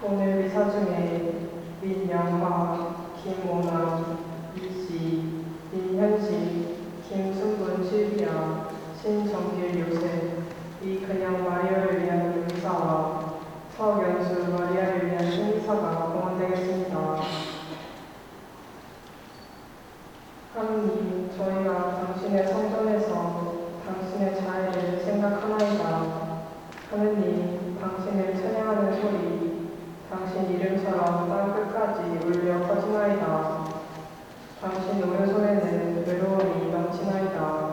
오늘 미사 중에 민영화, 김오남, 이씨, 민현식, 김순분 실비야, 신정길 요셉, 이근영 마리아를 위한 용사와 서연수 마리아를 위한 승리사가 공헌되겠습니다. 하느님, 저희가 당신의 성전에서 당신의 자애를 생각하나이다. 하느님, 당신을 찬양하는 소리, 당신 이름처럼 땅 끝까지 울려 퍼지나이다. 당신 오른손에는 외로움이 넘치나이다.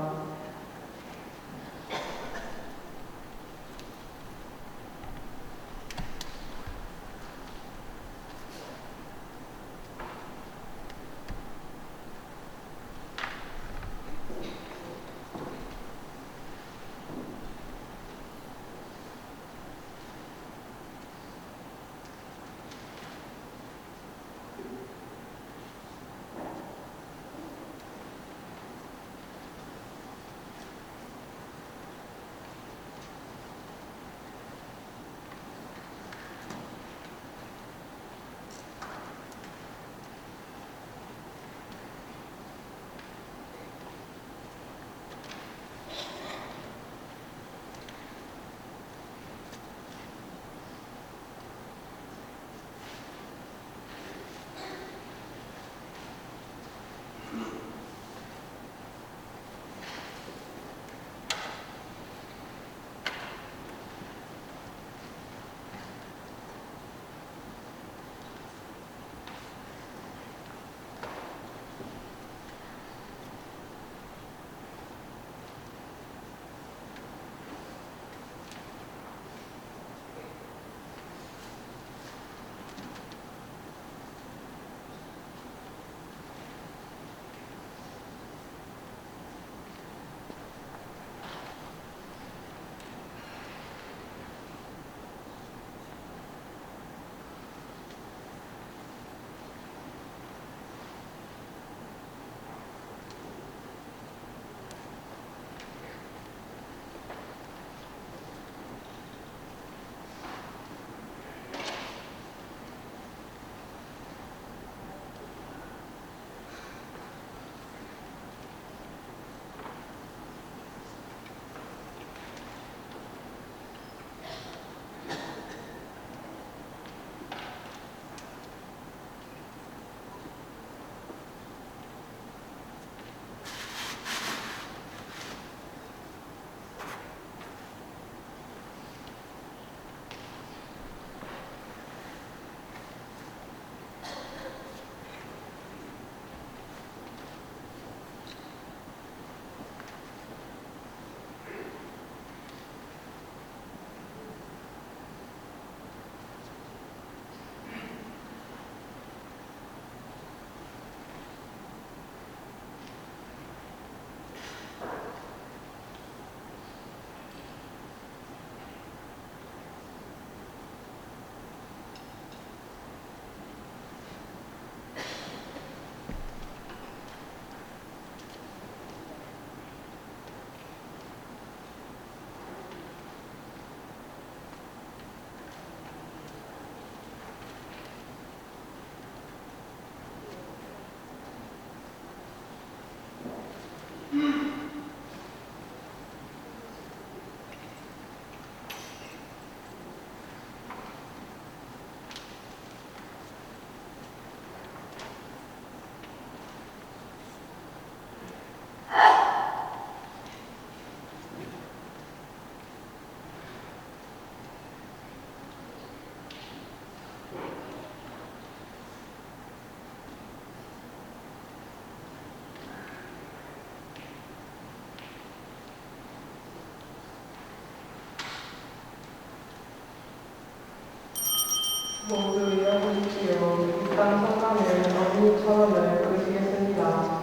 모두 일어서십시오. 이 땅 성감을 어린이 처음을 부르시겠습니다.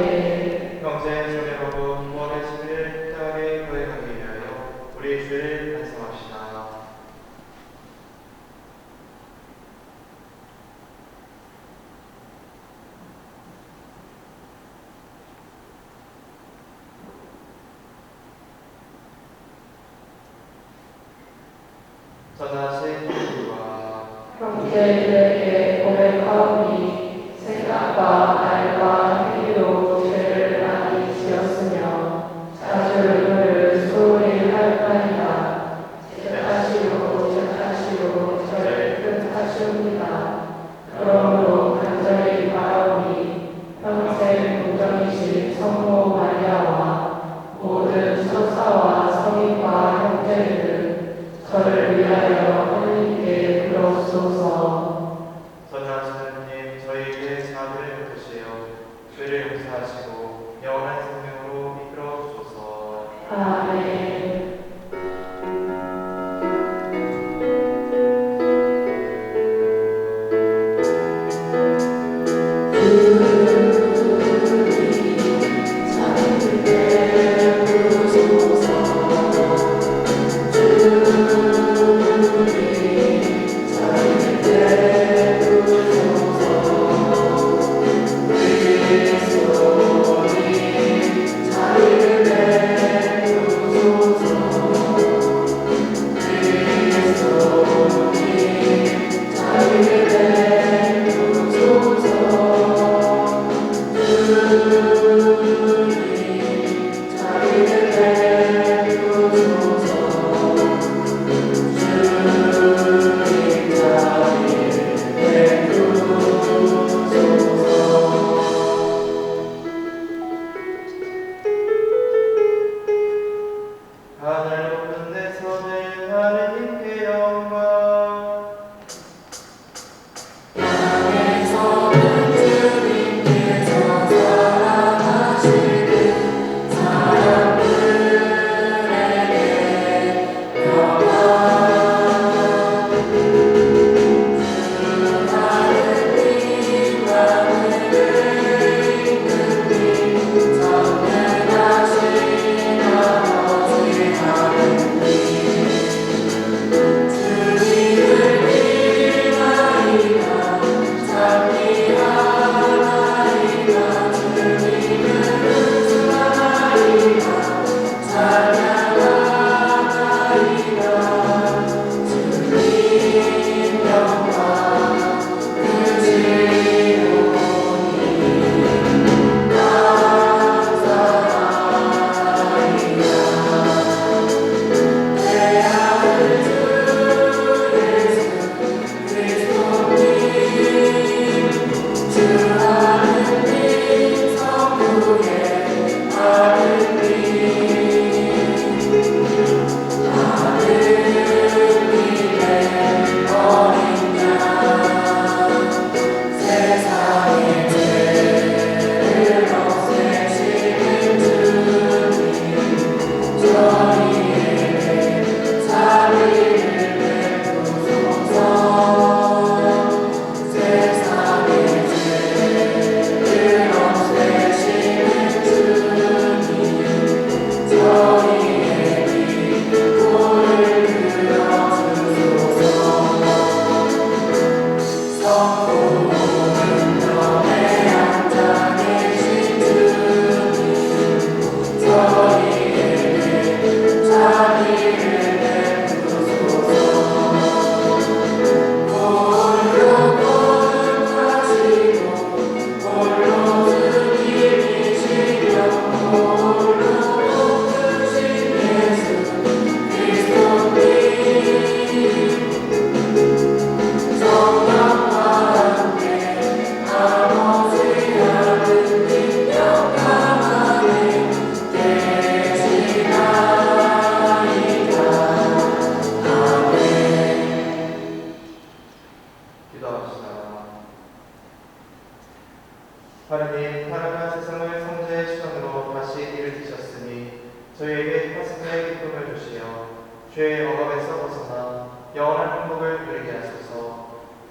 아멘. 형제 자매여러분, 구원의 진리를 깨달게 거행하기 위하여 우리 주를 반성합시다. 저자신 우리와 형제들에게 고백하오니 생각과 말과 행위로 죄를 많이 지었으며 자주 의를 소홀히 하였나이다. 제 탓이로 저를 탓하시옵니다. 그러므로 간절히 바라오니 평생 공정이신 성모 마리아와 모든 천사와 성인과 형제들은 저를 위하여 하나님께 부르옵소서. 선하신 하나님, 저희에게 자비를 베푸시어 죄를 용서하시고 영원한 생명으로 이끌어 주소서. 아멘. 하늘 높은 데서는 하느님께 영광. 하나님, 하나님은 세상을 성자의 시간으로 다시 일을 드셨으니 저희에게 파스크의 기쁨을 주시어 죄의 억압에서 벗어나 영원한 행복을 누리게 하소서.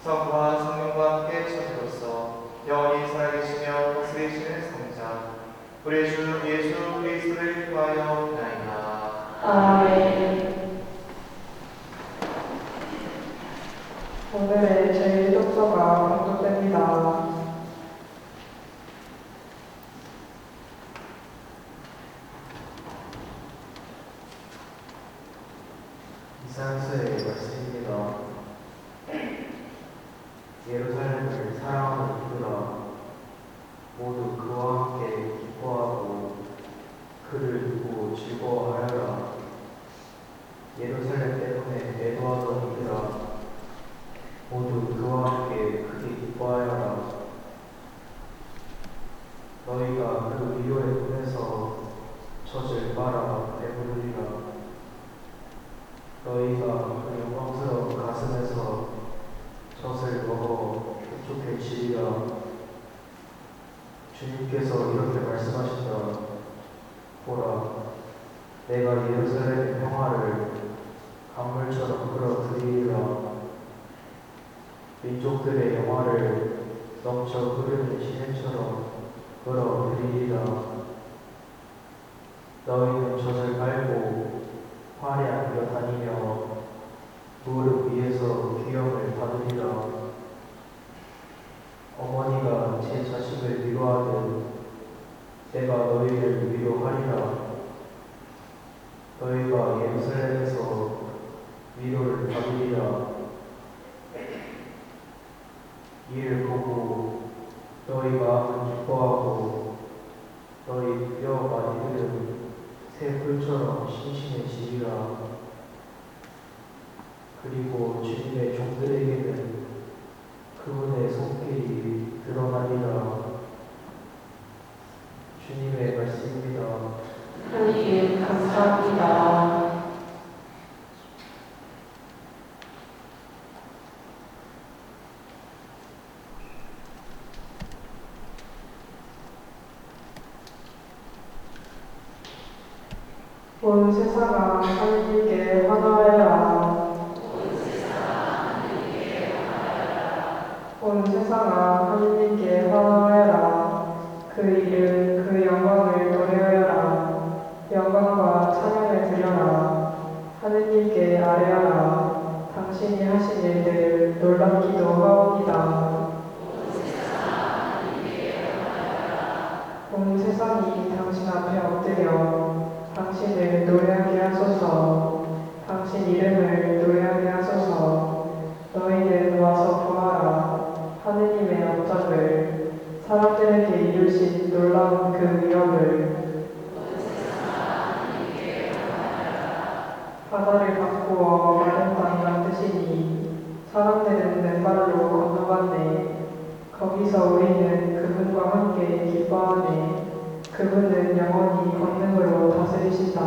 성부와 성령과 함께 천으로서 영원히 살아계시며 다스리시는 성자 우리 주 예수 그리스도를 통하여 나이다. 아멘. 오늘의 제 독서가 봉독됩니다. 이사야서의 말씀입니다. 예루살렘을 사랑하는 이들아, 모두 그와 함께 기뻐하고 그를 두고 즐거워하여라. 예루살렘 때문에 애도하던 이들아, 모두 그와 함께 크게 기뻐하여라. 너희가 그 위로의 문에서 젖을 빨아 배부르리라. 너희가 그 영광스러운 가슴에서 젖을 먹어 흡족해지리라. 주님께서 이렇게 말씀하신다. 보라, 내가 예루살렘의 평화를 강물처럼 끌어들이리라. 민족들의 영화를 넘쳐 흐르는 시내처럼 끌어들이리라. 너희는 젖을 빨고 화려하게 다니며 무릎 위에서 귀염을 받으리라. 어머니가 제 자식을 위로하듯 내가 너희를 위로하리라. 너희가 예루살렘에서 위로를 받으리라. 이를 보고 너희 마음은 기뻐하고 너희 뼈 마디들은 새 풀처럼 싱싱해지리라. 그리고 주님의 종들에게는 그분의 손길이 드러나리라. 주님의 말씀입니다. 하나님 감사합니다. 온 세상아 하느님께 환호하여라. 온 세상아 하느님께 환호하여라. 그 이름 그 영광을 노래하여라. 영광과 찬양을 드려라. 하느님께 아뢰하라. 당신이 하신 일들 놀랍기도 하옵니다. 온 세상이 당신 앞에 엎드려 당신을 노래하게 하소서. 당신 이름을 노래하게 하소서. 너희는 와서 보아라. 하느님의 업적을, 사람들에게 이루신 놀라운 그 위엄을. 바다를 바꾸어 마른 땅이 만드시니 사람들은 맨발로 건너갔네. 거기서 우리는 그분과 함께 기뻐하네. 그분은 영원히 권능으로 다스리신다.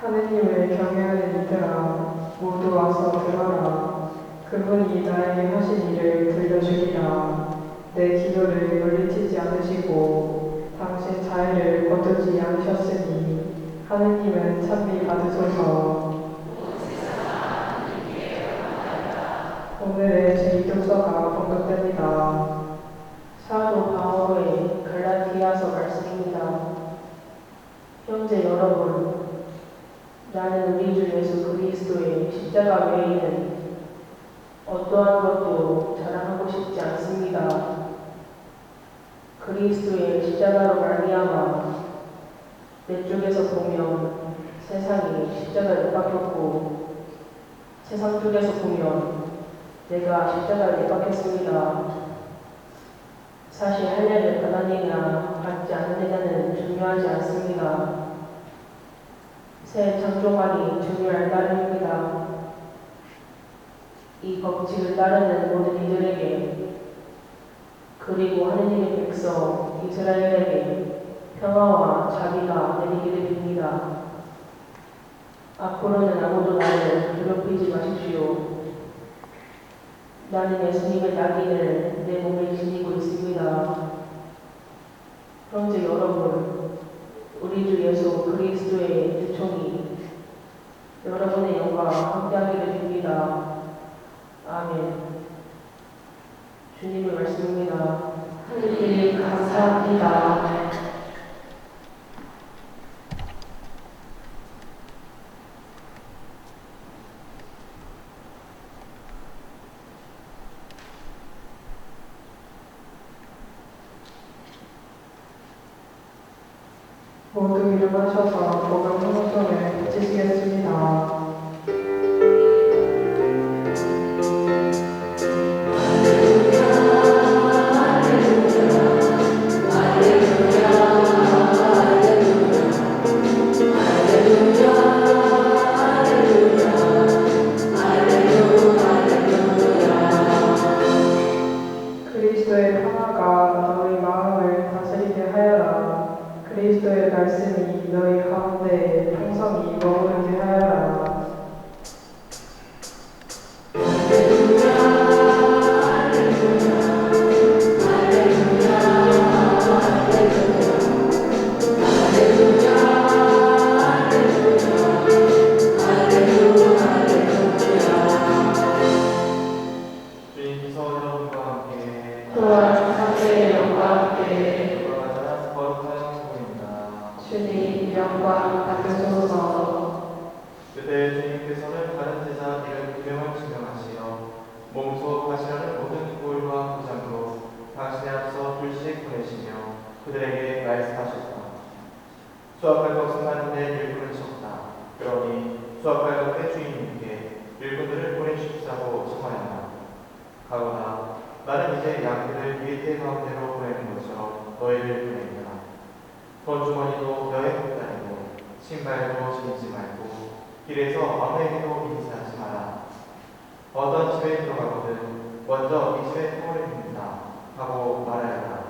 하느님을 경외하는 이들아, 모두 와서 들어라. 그분이 나에게 하신 일을 들려주리라. 내 기도를 물리치지 않으시고 당신 자애를 거두지 않으셨으니 하느님은 찬미 받으소서. 오늘의 제2독서가 봉독됩니다. 사도 바울의 갈라디아서 말씀입니다. 형제 여러분, 나는 우리 주 예수 그리스도의 십자가 외에는 어떠한 것도 자랑하고 싶지 않습니다. 그리스도의 십자가로 말미암아 내 쪽에서 보면 세상이 십자가를 못 박혔고 세상 쪽에서 보면 내가 십자가를 못 박혔습니다. 사실 할례를 받았느냐 받지 않느냐는 중요하지 않습니다. 새 창조관이 중요할 따름입니다. 이 법칙을 따르는 모든 이들에게 그리고 하느님의 백성 이스라엘에게 평화와 자비가 내리기를 빕니다. 앞으로는 아무도 나를 괴롭히지 마십시오. 나는 예수님의 낙인을 내 몸에 지니고 있습니다. 형제 여러분, 우리 주 예수 그리스도의 주총이 여러분의 영광 함께하기를 빕니다. 아멘. 주님의 말씀입니다. 감사합니다. 모두 일어나셔서 복음 헌송을 바치시겠습니다. 그리스도의 평화가 너희 마음을 다스리게 하여라. 그리스도의 말씀이 너희 가운데 풍성히 머무르게 하여라. 주님께서 여러분과 함께 또한 사제의 영과 함께 돌아가자 거룩한 성공입니다. 주님 영광 받으소서. 그때 주님께서는 다른 제자 72명을 지명하시어 몸소 하시라는 모든 고을과 구장으로 당신의 앞서 둘씩 보내시며 그들에게 말씀하셨다. 수확할 것은 많은데 일꾼을 적다. 그러니 수확할 것의 주인님께 일꾼들을 보내주십사고 청하였다. 가로나 나는 이제 양들을 위태 가운데로 보내는 것처럼 너희를 보내리라. 돈 주머니도 너의 옷다리도 신발도 지니지 말고 길에서 아무에게도 인사하지 마라. 어떤 집에 들어가거든 먼저 이 집에 평화를 빕니다 하고 말하여라.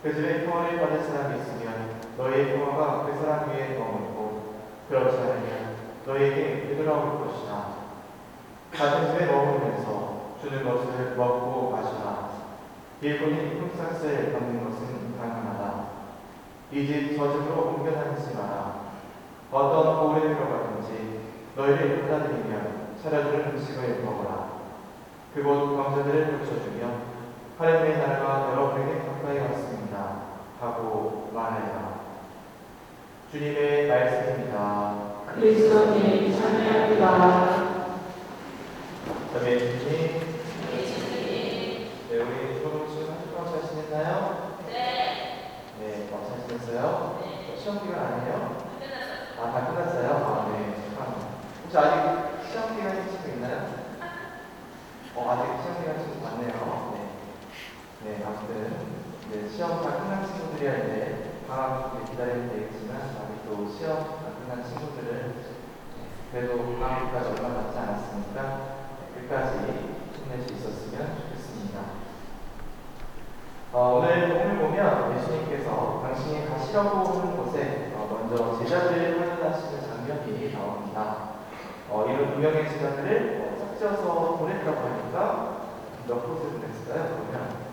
그 집에 평화를 받을 사람이 있으면 너희의 평화가 그 사람 위에 머물고 그렇지 않으면 너희에게 되돌아올 것이다. 같은 집에 머무르면서 주는 것을 먹고 마시라. 일꾼이 품삯을 받는 것은 당연하다. 이 집 저 집으로 옮겨 다니지 마라. 어떤 고을에 들어가든지 너희를 받아들이면 차려주는 음식을 먹어라. 그곳 광자들을 고쳐주며 하나님의 나라가 여러분에게 가까이 왔습니다 하고 말하여라. 주님의 말씀입니다. 그리스도님 찬양합니다. 자매 주님, 네, 우리 주로 지금 한 주 동안 잘 지냈나요? 네, 잘 지냈어요? 시험 기간 아니에요? 다 끝났어요? 네, 축하합니다. 혹시 아직 시험 기간 친구 있나요? 아직 시험 기간 친구 많네요. 네, 아무튼 네, 시험 다 끝난 친구들이야 이제 방학 기다리면 되겠지만 아직 또 시험 다 끝난 친구들은 그래도 방학까지 얼마 남지 않았으니까 끝까지 힘낼 수 있었으면 좋겠습니다. 오늘 본문을 보면 예수님께서 당신이 가시려고 하는 곳에 먼저 제자들을 확인하시는 장면이 나옵니다. 이런 두 명의 제자들을 짝지어서 보냈다고 하니까 몇 곳을 보냈을까요? 그러면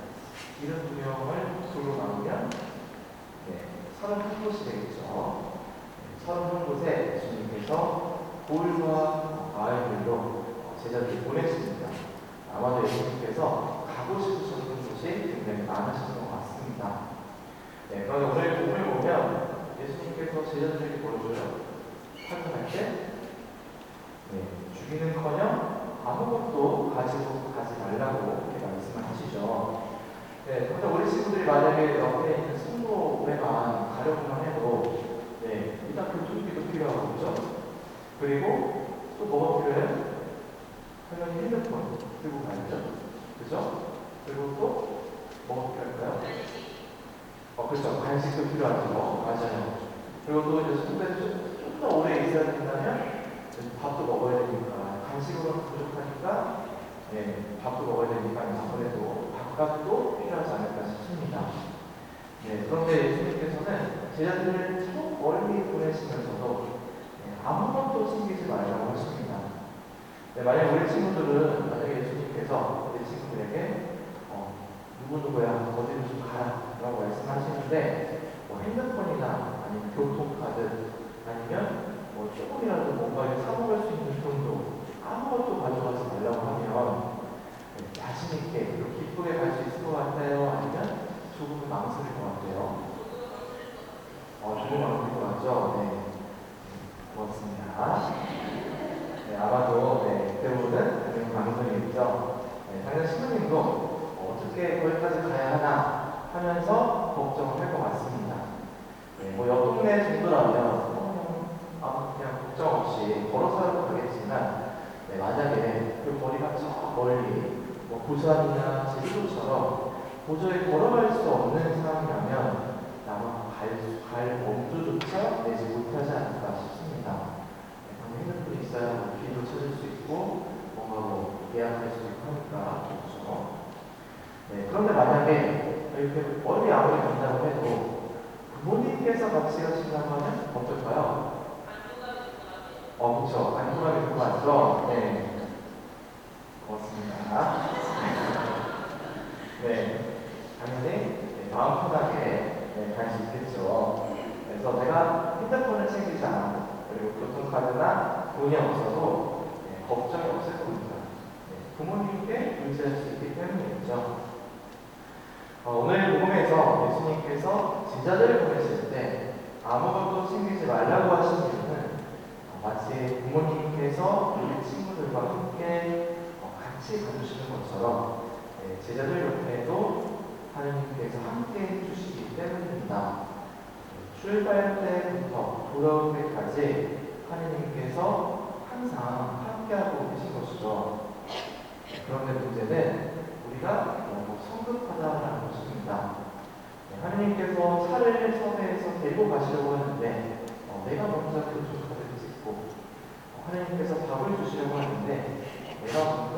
이런 두 명을 둘로 나누면 31곳이 되겠죠. 31곳에 예수님께서 고을과 마을들로 제자들을 보내십니다. 아마도 예수님께서 가고 싶으셨던 곳이 굉장히 많으신 것 같습니다. 그런데 오늘 본문을 보면 예수님께서 제자들에게 보여줘요. 확인할 때 주기는커녕 아무것도 가지고 가지 말라고 이렇게 말씀을 하시죠. 그런데 우리 친구들이 만약에 옆에 있는 승로에만 가려고만 해도 일단 교통비도 필요하고 그죠? 그리고 또 뭐가 필요해요? 당연히 핸드폰 들고 가야죠. 그죠? 그리고 또 뭐가 필요할까요? 그렇죠. 간식도 필요하죠. 맞아요. 그리고 또 이제 숙소에 좀 더 오래 있어야 된다면 밥도 먹어야 되니까 간식으로는 부족하니까 밥도 먹어야 되니까 아무래도 밥값도 필요하지 않을까 싶습니다. 그런데 예수님께서는 제자들을 참 멀리 보내시면서도 아무것도 챙기지 말라고 하십니다. 만약 우리 친구들은 만약에 예수님께서 우리 친구들에게 누구누구야 어디로 좀 가라 라고 말씀하시는데 핸드폰이나 아니면 교통카드 아니면 조금이라도 뭔가 사먹을 수 있는 돈도 아무것도 가져가지 말라고 하면 자신있게 기쁘게 갈 수 있을 것 같아요? 아니면 조금 망설일 것 멀리 부산이나 제주도처럼 도저히 걸어갈 수 없는 상황이라면 아마 갈 엄두조차 내지 못하지 않을까 싶습니다. 당연히 핸드폰이 있어야 길도 찾을 수 있고 뭔가 예약할 수 있고 하니까 좋죠. 네, 그런데 만약에 이렇게 멀리 아무리 간다고 해도 부모님께서 같이 가신다고 하면 어떨까요? 그렇죠. 안심하게 그거 맞죠? 네. 고맙습니다. 네. 당연히 마음 편하게 갈 수 있겠죠. 그래서 내가 핸드폰을 챙기지 않아도 그리고 교통카드나 돈이 없어도 걱정이 없을 겁니다. 부모님께 의지할 수 있기 때문이죠. 오늘 복음에서 예수님께서 제자들을 보내실 때 아무것도 챙기지 말라고 하신 이유는 마치 부모님께서 우리 친구들과 함께 같이 가주시는 것처럼 제자들 옆에도 하느님께서 함께 해주시기 때문입니다. 출발 때부터 돌아올 때까지 하느님께서 항상 함께하고 계신 것이죠. 그런데 문제는 우리가 너무 성급하다는 것입니다. 하느님께서 차를 섭외해서 데리고 가시려고 하는데 내가 먼저 교통카드를 찍고 하느님께서 밥을 주시려고 하는데 내가 먼저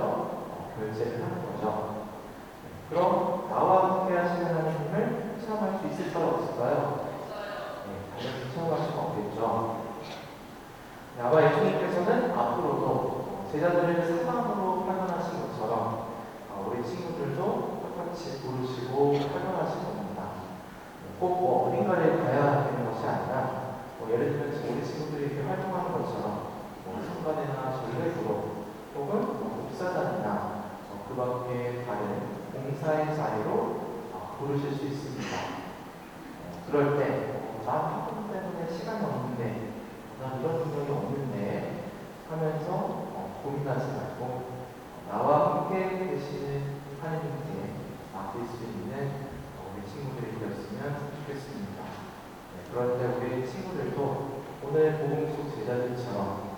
결제를 하는 거죠. 그럼 나와 함께 하시는 하느님을 체험할 수 있을까요? 없을까요? 당연히 체험할 수가 없겠죠. 아마 예수님께서는 앞으로도 제자들을 사랑으로 활용하신 것처럼 우리 친구들도 똑같이 부르시고 활용하실 겁니다. 꼭 어딘가를 가야 되는 것이 아니라 예를 들면 우리 친구들이 이렇게 활동하는 것처럼 성관회나 전례부로 혹은 목사단이나 그 밖에 다른 봉사의 자리로 부르실 수 있습니다. 그럴 때 나 학원 때문에 시간이 없는데 난 이런 능력이 없는데 하면서 고민하지 말고 나와 함께 계시는 하느님께 맡길 수 있는 우리 친구들이 되었으면 좋겠습니다. 그럴 때 우리 친구들도 오늘 복음 속 제자들처럼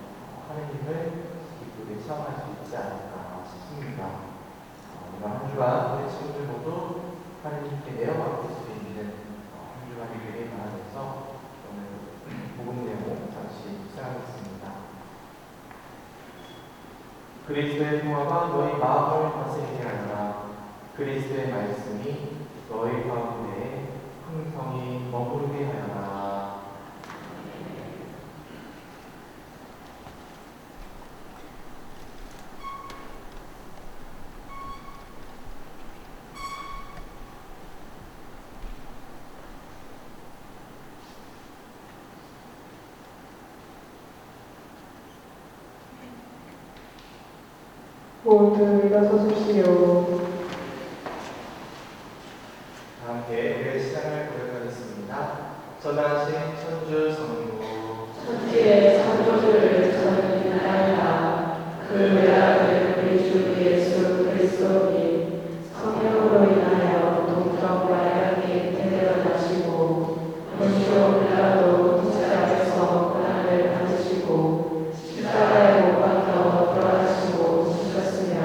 하느님을 기쁘게 체험할 수 있지 않을까 싶습니다. 이번 한 주간 우리 친구들 모두 하느님께 내어맡길 수 있는 한 주간이 되길 바라면서 오늘 복음 내용 잠시 묵상하겠습니다. 그리스도의 평화가 너희 마음을 다스리게 하노라. 그리스도의 말씀이 너희 가운데에 흥성히 머무르게 하여라. 모두 일어서십시오. 함께 우리의 시장을 고백하겠습니다. 전하신 천주 성부 천지의 창조주를 저는 믿나이다. 그 외아들 우리 주 예수 그리스도니 성령으로 인하여 동정과 약이 대대하시고 본시오 빌라도 통치하셔서 고난을 받으시고 십자가에 못 박혀 돌아가시고 죽으셨으며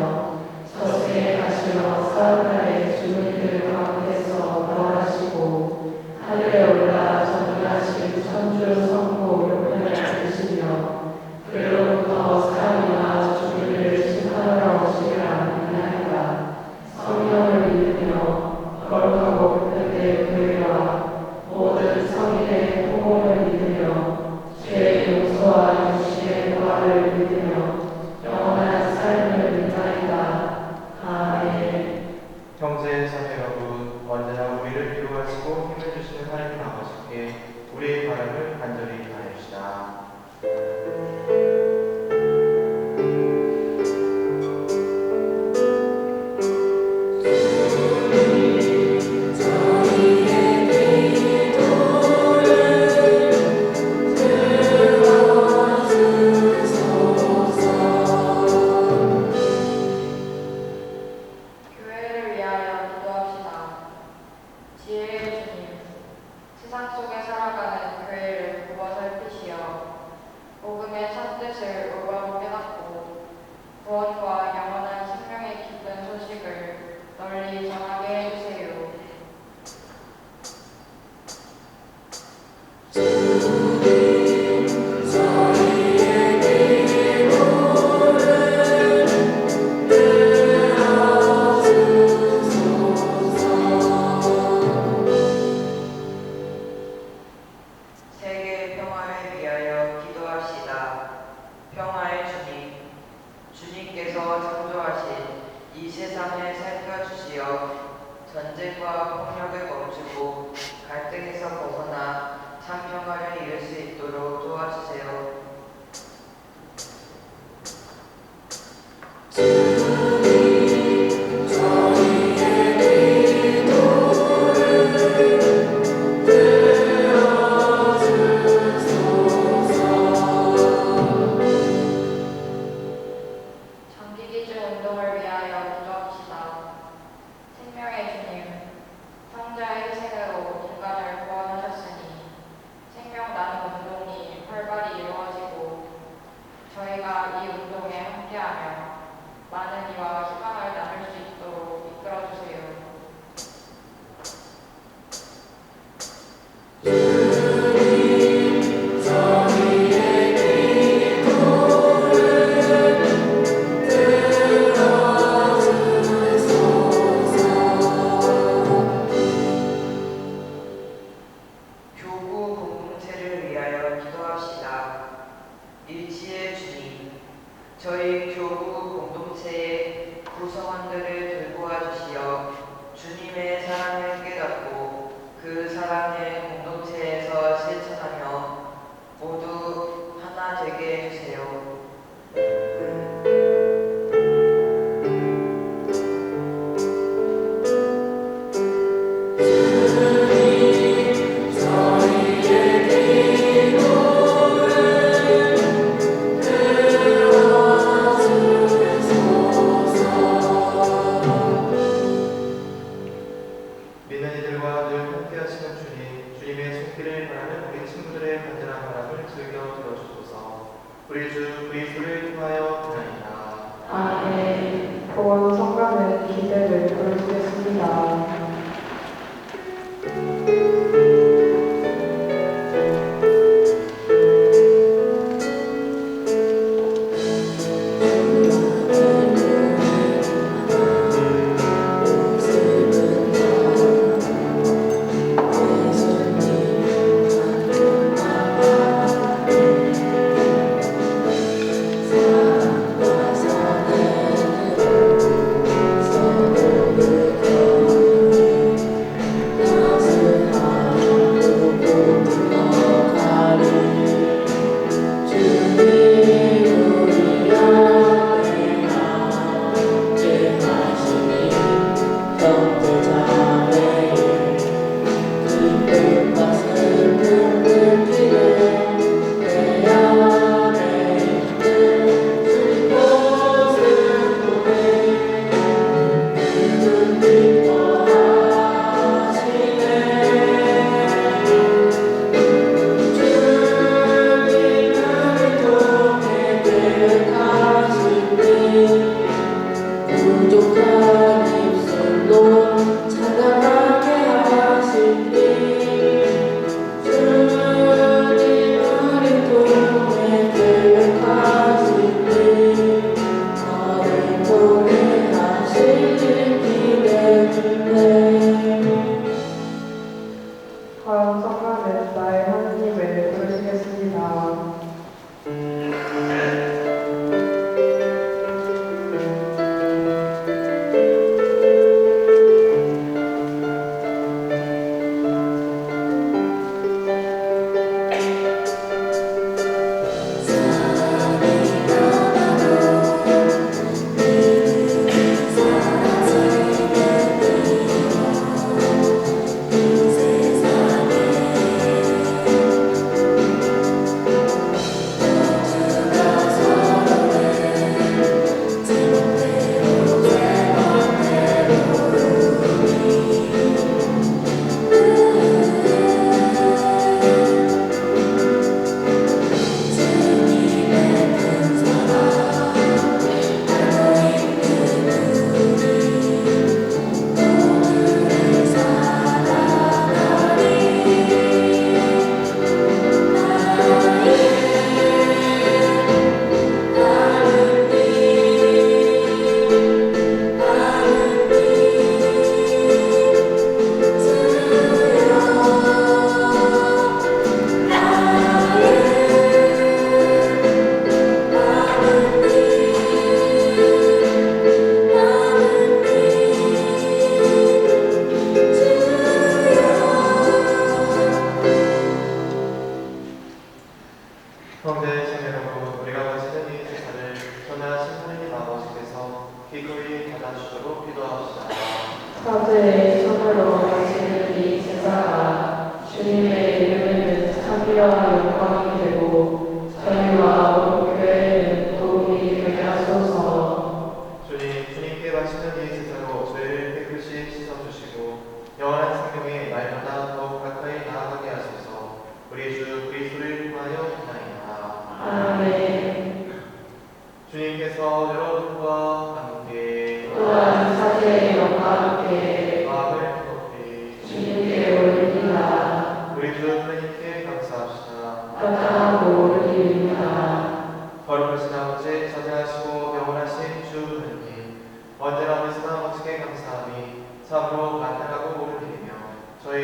저승에 가시어 사흘날에 죽은 이들 가운데서 부활하시고 하늘에 올라 전능하신 천주 성부 용편을 받으시며 그로부터 사람이나 주민을 심판하러 오시리라 믿나이다. 성령을 믿으며 거룩하고 분별된 교회와 모든 성인의 통공을 믿으며 죄의 용서와 육신의 부활을 믿으며 영원한 삶을 믿나이다. 아멘. 형제 자매 여러분, 언제나 우리를 위로하시고 힘을 주시는 하나님 아버지께 우리의 바람을 간절히 다합시다. 교회를 위하여 기도합시다. 지혜의 주님, 세상 속에 살아가는 교회를 굽어 살 교구 공동체를 위하여 기도합시다. 일치의 주님, 저희 교구 공동체의 구성원들을 돌보아 주시어 주님의 사랑을 깨닫고 그 사랑을 공동체에서 실천하며 모두 하나 되게 해주세요. 믿는 이들과 늘 함께 하시는 주님, 주님의 손길을 바라는 우리 친구들의 간절한 바람을 즐겨 들어주소서. 우리 주 그리스도를 통하여 비나이다. 아멘. 보원 성가는 기대를 보여주겠습니다. 주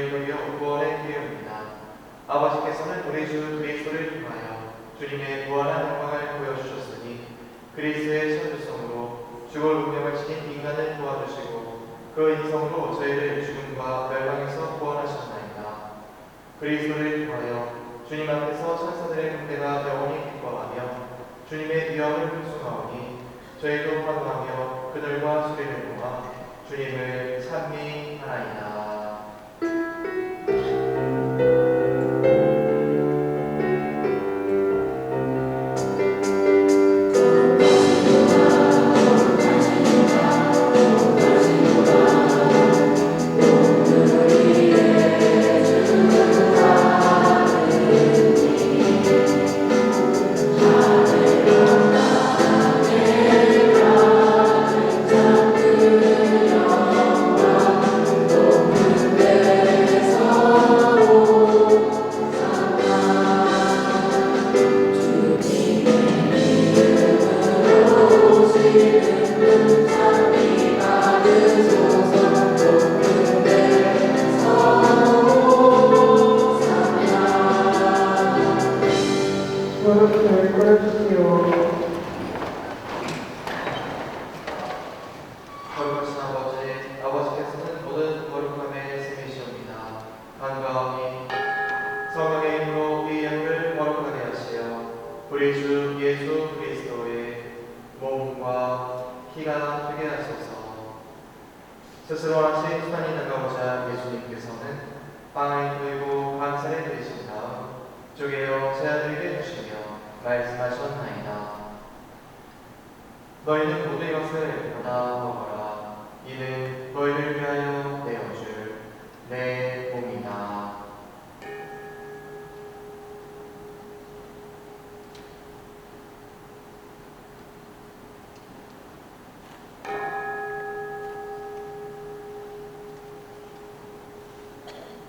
저희 도리어 구원의 기회입니다. 아버지께서는 우리 주 그리스도를 통하여 주님의 무한한 영광을 보여주셨으니 그리스도의 천주성으로 죽을 운명을 지닌 인간을 도와주시고 그 인성으로 저희를 죽음과 멸망에서 구원하셨나이다. 그리스도를 통하여 주님 앞에서 천사들의 군대가 영원히 기뻐하며 주님의 위엄을 풍성하오니 저희도 환호하며 그들과 소리를 모아 주님을 찬미하나이다. 그릇을 꺼내주세요. 거룩하신 아버지, 아버지께서는 모든 거룩함의 셈이시옵니다. 간과하니 성령의 힘으로 우리 영을 거룩하게 하시어 우리 주 예수 그리스도의 몸과 피가 되게 하소서. 스스로 하신 수단이 다가오자 예수님께서는 빵을 들고 감사를 드리신 다음 쪼개어 제자들에게 주시며 말씀하셨나이다. 너희는 모두 이것을 받아 먹어라. 이는 너희를 위하여 내어줄 내 몸이다.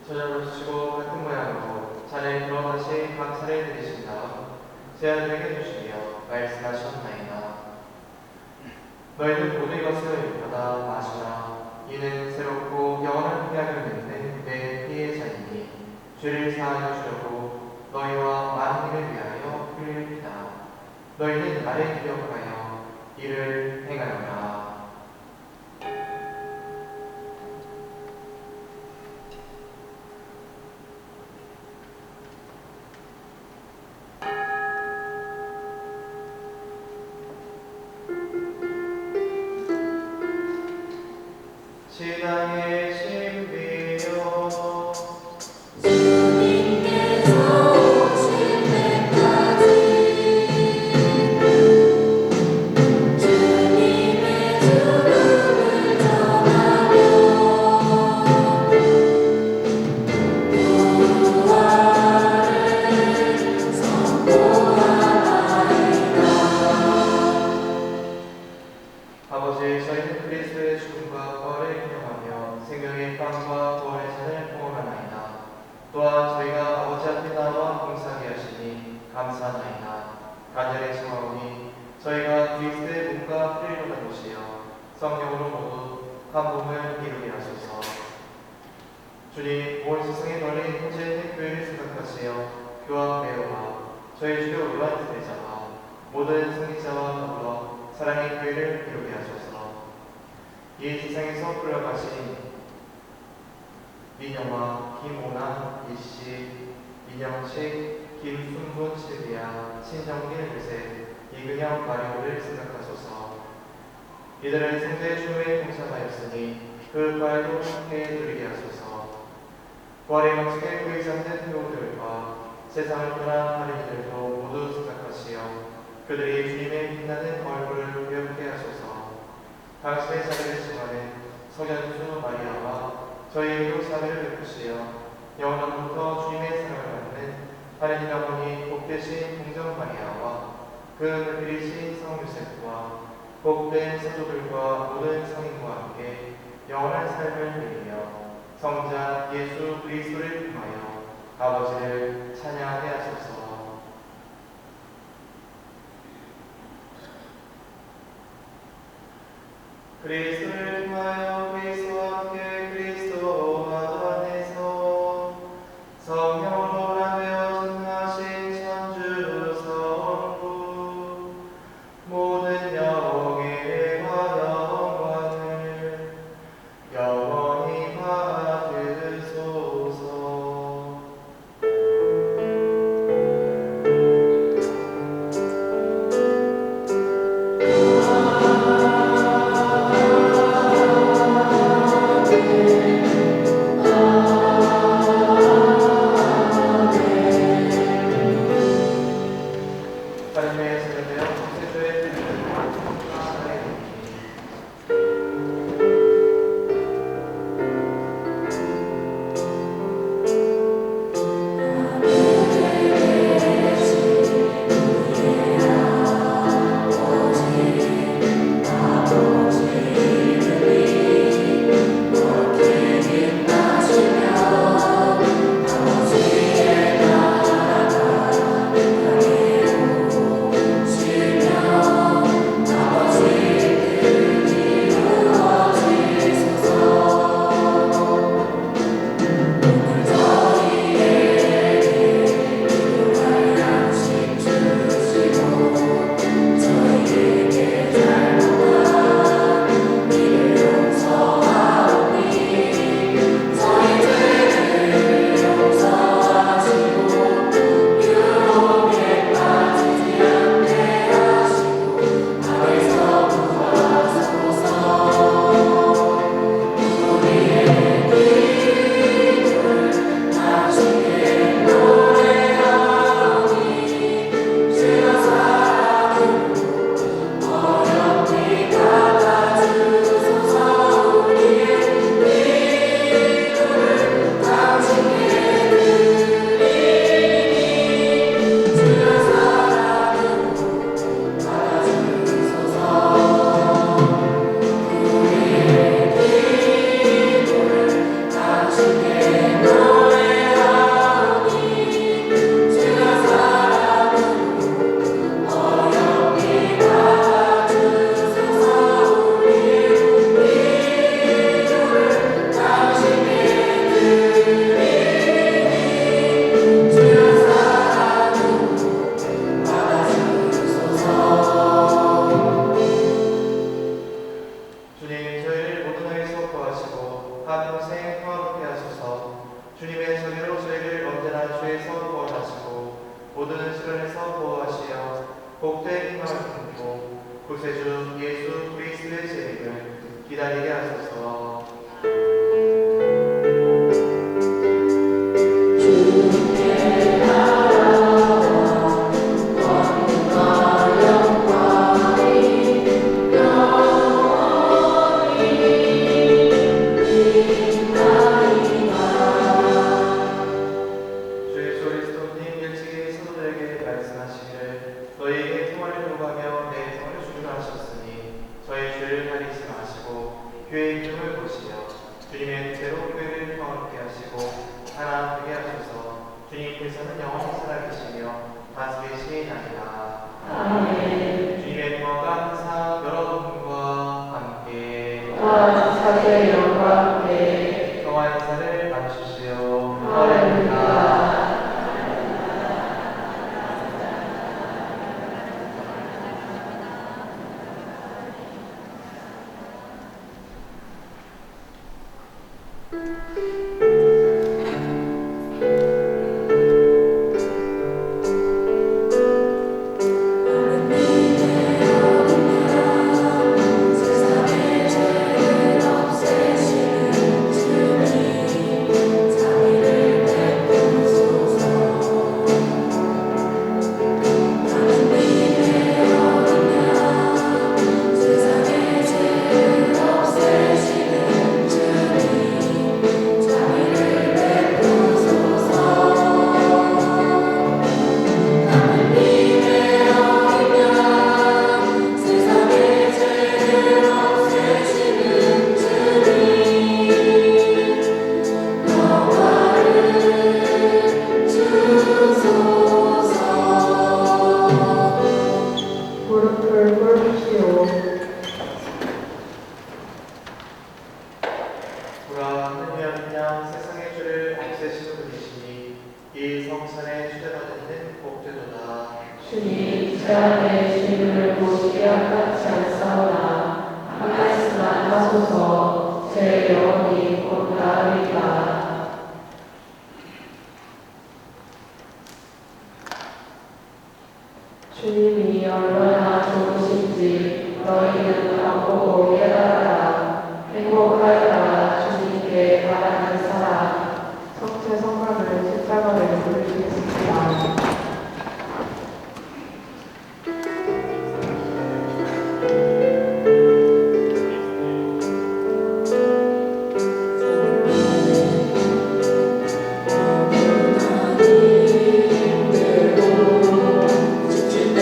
저녁을 주시고 같은 모양으로 잔을 들어 다시 감사를 드리신 다음 제자들에게 주시며 말씀하셨나이다. 너희는 모두 이것을 받아 마시라. 이는 새롭고 영원한 피약을 맺는 내 피의 잔이니 죄를 사하여 주려고 너희와 많은 이를 위하여 흘릴 피다. 너희는 나를 기억하여 이를 행하여라. 신앙의 신비요 주님께서 오실 때까지 주님의 죽음을 전하며 부활을 선포하나이다. 아버지, 저희는 그리스도의 죽음과 부활을 기념하며 생명의 빵과 부활의 잔을 봉헌하나이다. 또한 저희가 아버지 앞에 나와 봉사하게 하시니 감사하나이다. 간절히 청하오니 저희가 그리스도의 몸과 피를 받으시어 성령으로 모두 한 몸을 이루게 하소서. 주님, 온 세상에 널린 현재의 교회를 생각하시어 교황 베오와 저희 주요 요한 세자와 모든 성리자와 더불어 사랑의 교회를 이루게 하소서. 이 세상에서 풀려가신 민영화, 김오나, 이씨, 민영식, 김순분, 실비야, 신정길, 요셉, 이근영, 마리오를 생각하소서. 이들은 생제 주의 봉사하였으니 그 부활도 함께 누리게 하소서. 부활의 명식에 보이지 않는 배우들과 세상을 떠난 다른 이들도 모두 생각하시어 그들이 주님의 빛나는 얼굴을 기억해 하소서. 당신의 자리를 지하는 석연수 마리아와 저희에게도 자비를 베푸시어 영원함부터 주님의 사랑을 받는 하느님 아버지 복되신 동정 마리아와 그 별이신 성 요셉과 복된 성도들과 모든 성인과 함께 영원한 삶을 누리며 성자 예수 그리스도를 통하여 아버지를 찬양하게 하소서. 그리스도를 통하여 그리스도와 함께 그리스도 안에서 희망을 품고 구세주 예수 그리스도의 재림을 기다리게 하소서. 주 예수 그리스도님 일찍이 사도들에게 말씀하시기를 너희에게 평안을 요구하며 내 평안을 주기로 하셨으니 저희 죄를 가리지 마시고 교회의 이름을 보시며 주님의 뜻대로 교회를 평안케 하시고 하나 되게 하셔서 주님께서는 영원히 살아계시며 다스리시나이다. 아멘. 주님의 평화가 항상 여러분과 함께 또한 사도의 영과 함께 평화 인사를 나누십시오. 할렐루야. 세상의 죄를 없애시는 주님 자비를 베푸소서. 하느님의 어린 양 세상의 죄를 없애시는 주님 자비를 베푸소서. 하느님의 어린 양 세상의 죄를 없애시는 주님 평화를 주소서. 무릎을 꿇으시오. 보라 하느님의 어린 양 세상의 죄를 없애시는 분이시니 이 성찬에 초대받는 복되도다. 주님 제 안에 주님을 보시기 아깝지 않사오나 한 말씀만 하소서. 제 영혼이 곧 나으리라. 주님이 얼마나 좋으신지 너희는 맛보고 깨달아라. 행복하여라. 주님께 바라는 사람. 성체 성감을 십자가를 부르시겠습니다. 지칠 때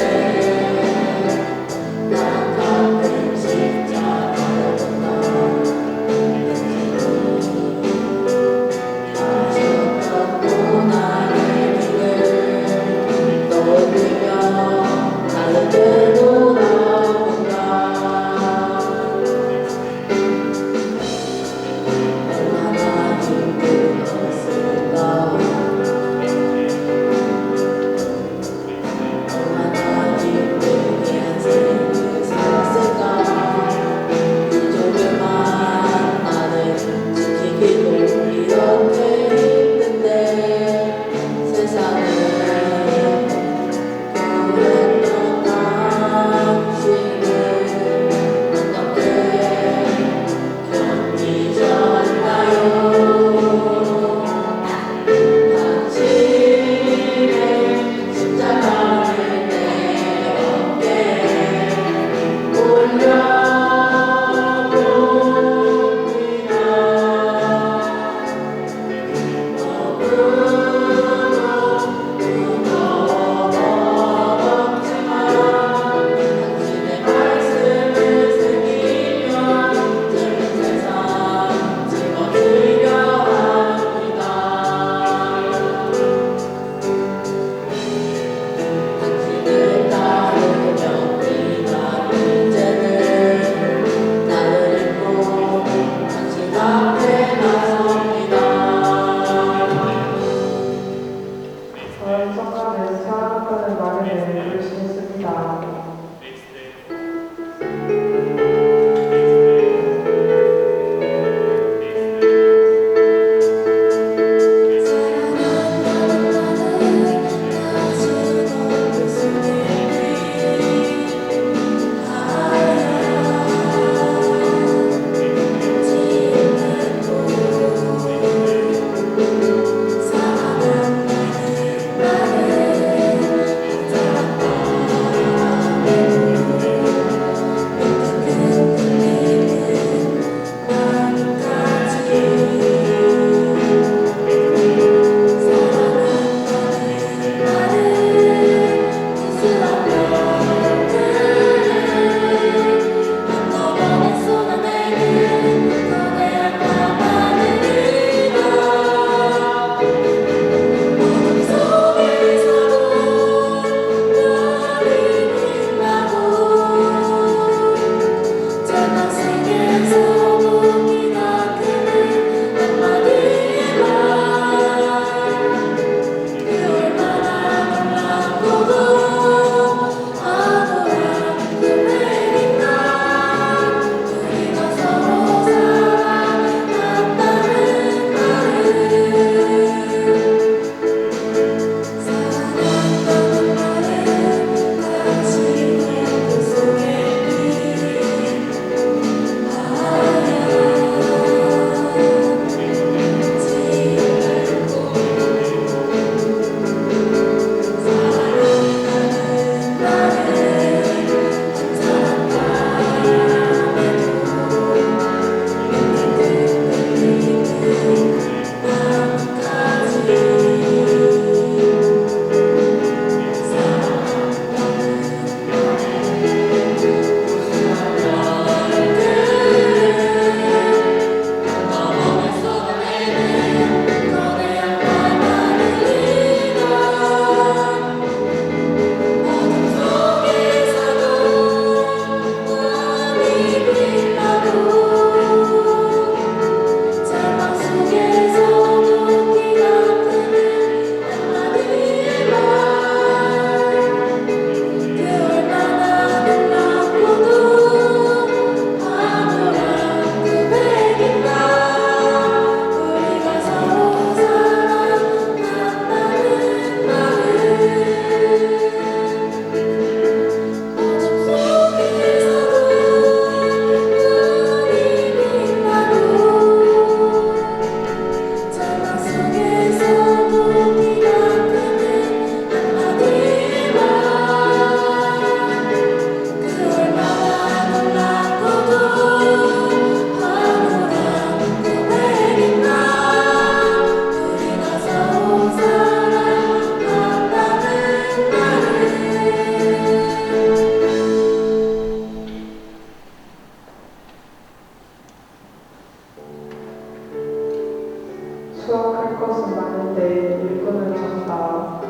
것은 많은데 일꾼은 적다.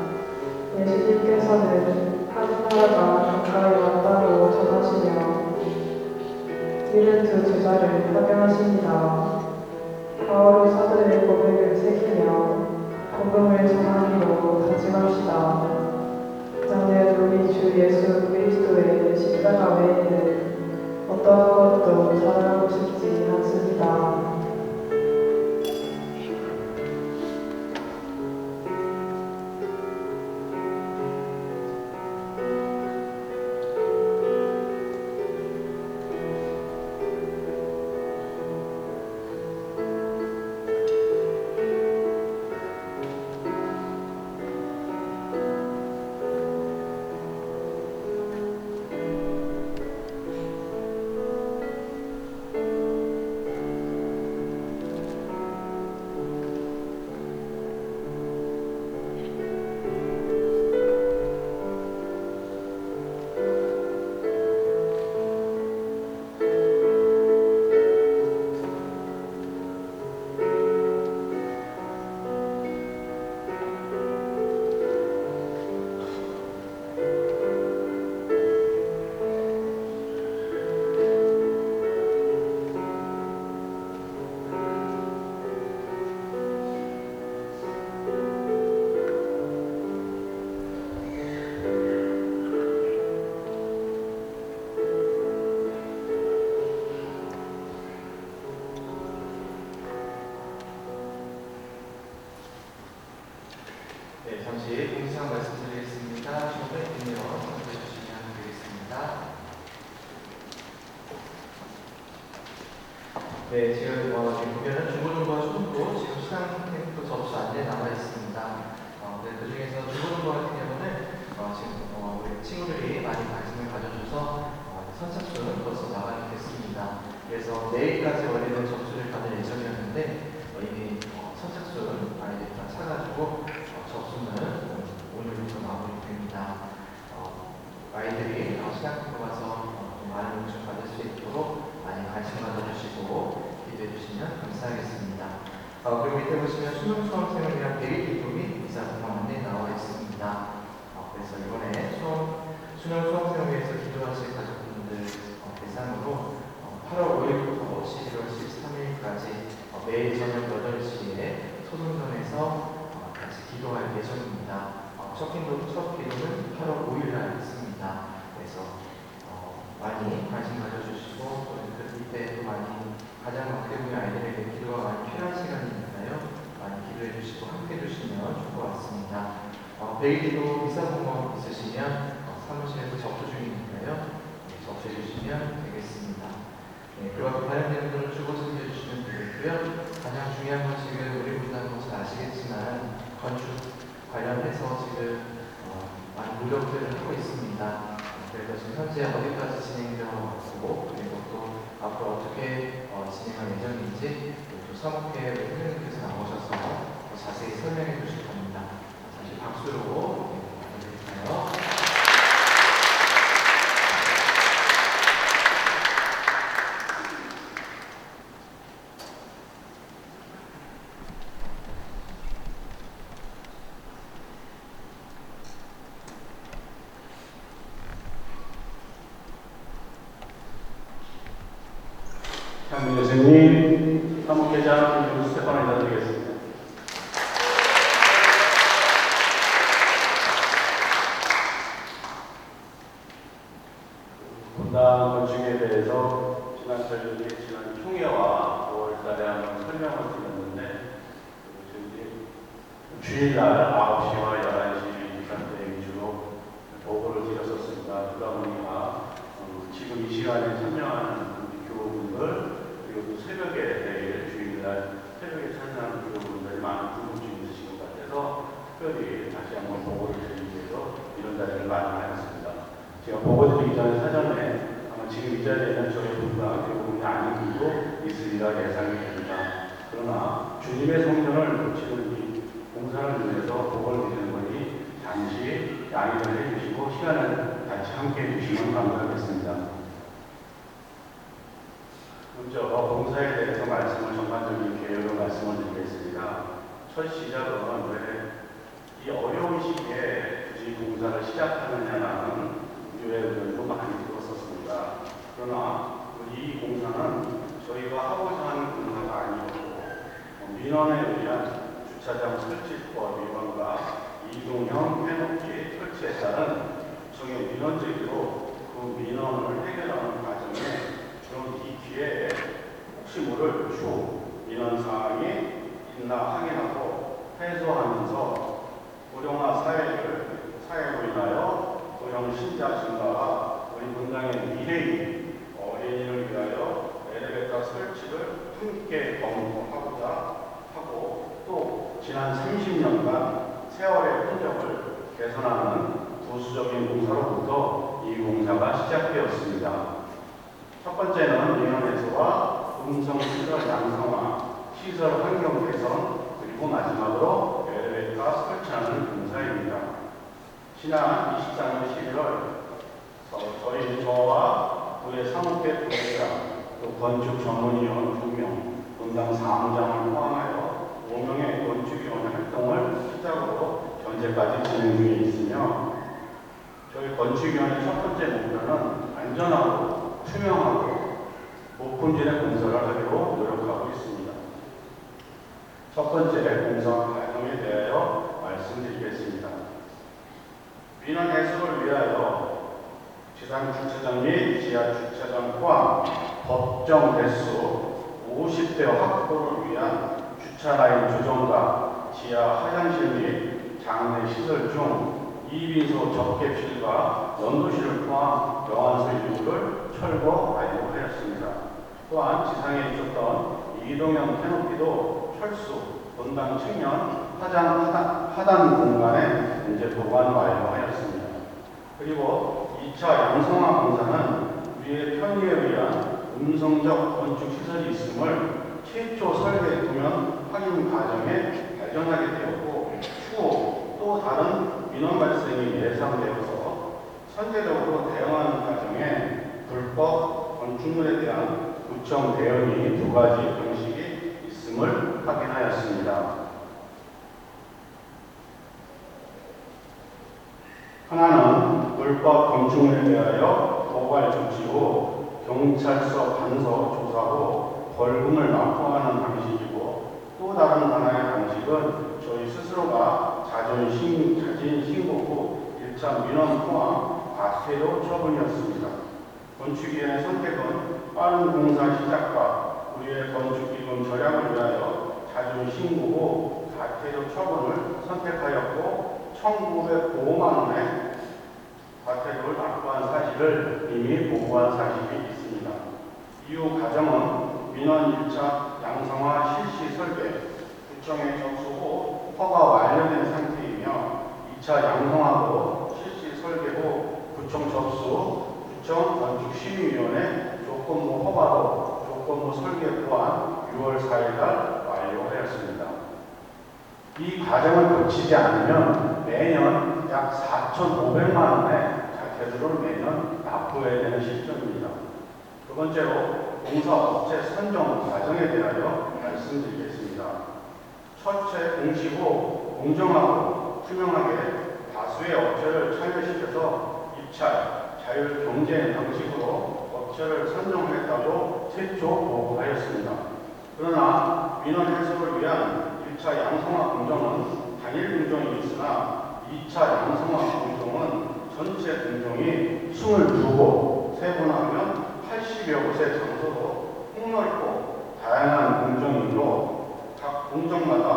예수님께서는 하늘나라가 가까이 왔다고 전하시며 72 제자를 파견하십니다. 바오로 사도의 고백을 새기며 복음을 전하기로 다짐합시다. 나는 우리 주 예수 그리스도의 십자가 외에는 어떠한 것도 자랑하고 싶지 않습니다. 네, 잠시 공지사항 말씀드리겠습니다. 주목을 듣며 참고해 주시면 되겠습니다. 네, 지금 보면은 중고등부와 초등부 지금 시상템프 접수 안내 남아 있습니다. 네, 그 중에서 중고등부 같은 경우는 지금 우리 친구들이 많이 관심을 가져줘서 선착순 벌써 나가게 됐습니다. 그래서 내일까지 원래는 접수를 받을 예정이었는데 이미 선착순 아이들이 다 차가지고 접수는 오늘부터 마무리됩니다. 아이들이 시상템프 가서 많은 요청 받을 수 있도록 많이 관심 가져주시고 기도해 주시면 감사하겠습니다. 그리고 밑에 보시면 수능 수험생을 위한 대리 기도 및 이사 공방 안내 나와 있습니다. 그래서 이번에 수능 수험생을 위해서 기도하실 가족분들 대상으로 8월 5일부터 11월 13일까지 매일 저녁 8시에 소송전에서 같이 기도할 예정입니다. 첫 기도는 8월 5일 날 있습니다. 그래서 많이 관심 가져주시고 그 밑에 또 많이 가장 어깨 아이들에게 기도가 많이 필요한 시간이니까요. 많이 기도해 주시고 함께 해 주시면 좋을 것 같습니다. 베이기도 미사공원 있으시면 사무실에서 접수 중이니까요. 접수해 주시면 되겠습니다. 네, 그와 관련된 분들은 주거 챙겨 주시면 되겠고요. 가장 중요한 건 지금 우리 분들은 잘 아시겠지만 건축 관련해서 지금 많은 노력들을 하고 있습니다. 그래서 지금 현재 어디까지 진행되어 있고 그리고 또 앞으로 어떻게 진행할 예정인지 또 사무회 회장님께서 나오셔서 자세히 설명해 주실 겁니다. 다시 박수로 부탁드릴까요? 장미 교수님, 사무회장 김종수 스테판을 인사드리겠습니다. 분당 건축에 대해서 지난 총회와 5월달에 한번 설명을 드렸는데 주일날 9시와 11시 시간대 위주로 보고를 드렸었습니다. 그러다 보니까 지금 이 시간에 참여하는 교우분들 그리고 또 새벽에 내일 주일날 새벽에 참여하는 교우분들이 많은 궁금증이 있으신 것 같아서 특별히 다시 한번 보고를 드리기 위해서 이런 자리를 마련하였습니다. 제가 보고 드리기 전에 사전에 아마 지금 이 자리에 있는 저희 분과 교우분이 아닌 분도 있으리라 예상이 됩니다. 그러나 주님의 성전을 지금 이 공사를 위해서 보고를 드리는 거니 잠시 양해를 해주시고 시간을 같이 함께 해주시면 감사하겠습니다. 먼저 공사에 대해서 말씀을 전반적인 계획을 말씀을 드리겠습니다. 첫 시작은 왜 이 어려운 시기에 굳이 공사를 시작하느냐라는 의견도 많이 들었었습니다. 그러나 이 공사는 저희가 하고자 하는 공사가 아니고 민원에 의한 주차장 설치법 위반과 이동형 해놓기 설치에 따른 구청의 민원 제기로 그 민원을 해결하는 과정에 그런 이 기회에 혹시 모를 추후 민원 사항이 있나 확인하고 해소하면서 고령화 사회로 인하여 고령 신자 증가와 우리 분당의 미래인 어린이를 위하여 엘리베이터 설치를 함께 검토하고자 하고 또 지난 30년간 세월의 흔적을 개선하는 부수적인 공사로부터 이 공사가 시작되었습니다. 첫 번째는 민원해소와 음성시설 양성화, 시설 환경 개선, 그리고 마지막으로 엘리베이터 설치하는 공사입니다. 지난 24년 11월 저와 부의 사무대 부회장, 또 건축 전문위원 2명, 분당 사무장을 포함하여 5명의 건축위원회 활동을 시작으로 현재까지 진행 중에 있으며 저희 건축위원회 첫 번째 목표는 안전하고 투명하고 무품질의 공사를 하기로 노력하고 있습니다. 첫 번째 공사 과정에 대하여 말씀드리겠습니다. 민원 해소를 위하여 지상 주차장 및 지하 주차장 포함 법정 대수 50대 확보를 위한 주차 라인 조정과 지하 화장실 및 장내 시설 중 2비소 접객실과 연도실을 포함 영안소 일부를 철거 완료하였습니다. 또한 지상에 있었던 이동형 캐노피도 철수, 분당 측면 하단 공간에 이제 보관 완료하였습니다. 그리고 2차 양성화 공사는 위의 편의에 의한 음성적 건축 시설이 있음을 최초 설계 도면 확인 과정에 발견하게 되었고 추후 또 다른 민원 발생이 예상되어서 선제적으로 대응하는 과정에 불법 건축물에 대한 구청 대응이 두 가지 방식이 있음을 확인하였습니다. 하나는 불법 건축물에 대하여 고발 조치 후 경찰서 간서 조사 후 벌금을 납부하는 방식이고 또 다른 하나의 방식은 저희 스스로가 자진 신고 후 1차 민원 포함 과태료 처분이었습니다. 건축위원회 선택은 빠른 공사 시작과 우리의 건축기금 절약을 위하여 자진 신고 후 과태료 처분을 선택하였고 1,905만 원의 과태료를 납부한 사실을 이미 보고한 사실이 있습니다. 이후 과정은 민원 1차 양성화 실시 설계, 구청에 접수 후 허가 완료된 상태이며 2차 양성화도 실시 설계 후 구청 접수, 구청 건축심의위원회 조건부 허가도 조건부 설계 또한 6월 4일날 완료하였습니다. 이 과정을 거치지 않으면 매년 약 4,500만 원의 과태료를 매년 납부해야 되는 실정입니다. 두 번째로 공사업체 선정 과정에 대하여 말씀드리겠습니다. 첫째 공시 후 공정하고 투명하게 다수의 업체를 참여시켜서 입찰, 자율 경쟁 방식으로 업체를 선정했다고 최초 보고하였습니다. 그러나 민원 해소를 위한 1차 양성화 공정은 단일 공정이 있으나 2차 양성화 공정은 전체 공정이 22곳, 세분하면 80여 곳의 장소로 폭넓고 다양한 공정이므로 각 공정마다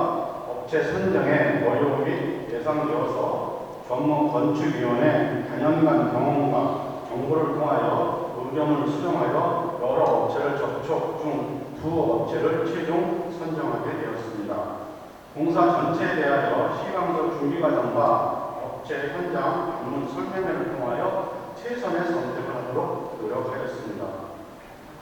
업체 선정에 어려움이 예상되어서 전문 건축위원회 단연간 경험과 정보를 통하여 의견을 수정하여 여러 업체를 접촉 중 두 업체를 최종 선정하게 되었습니다. 공사 전체에 대하여 시강적 준비 과정과 업체 현장 방문 설명회를 통하여 최선의 선택을 하도록 노력하였습니다.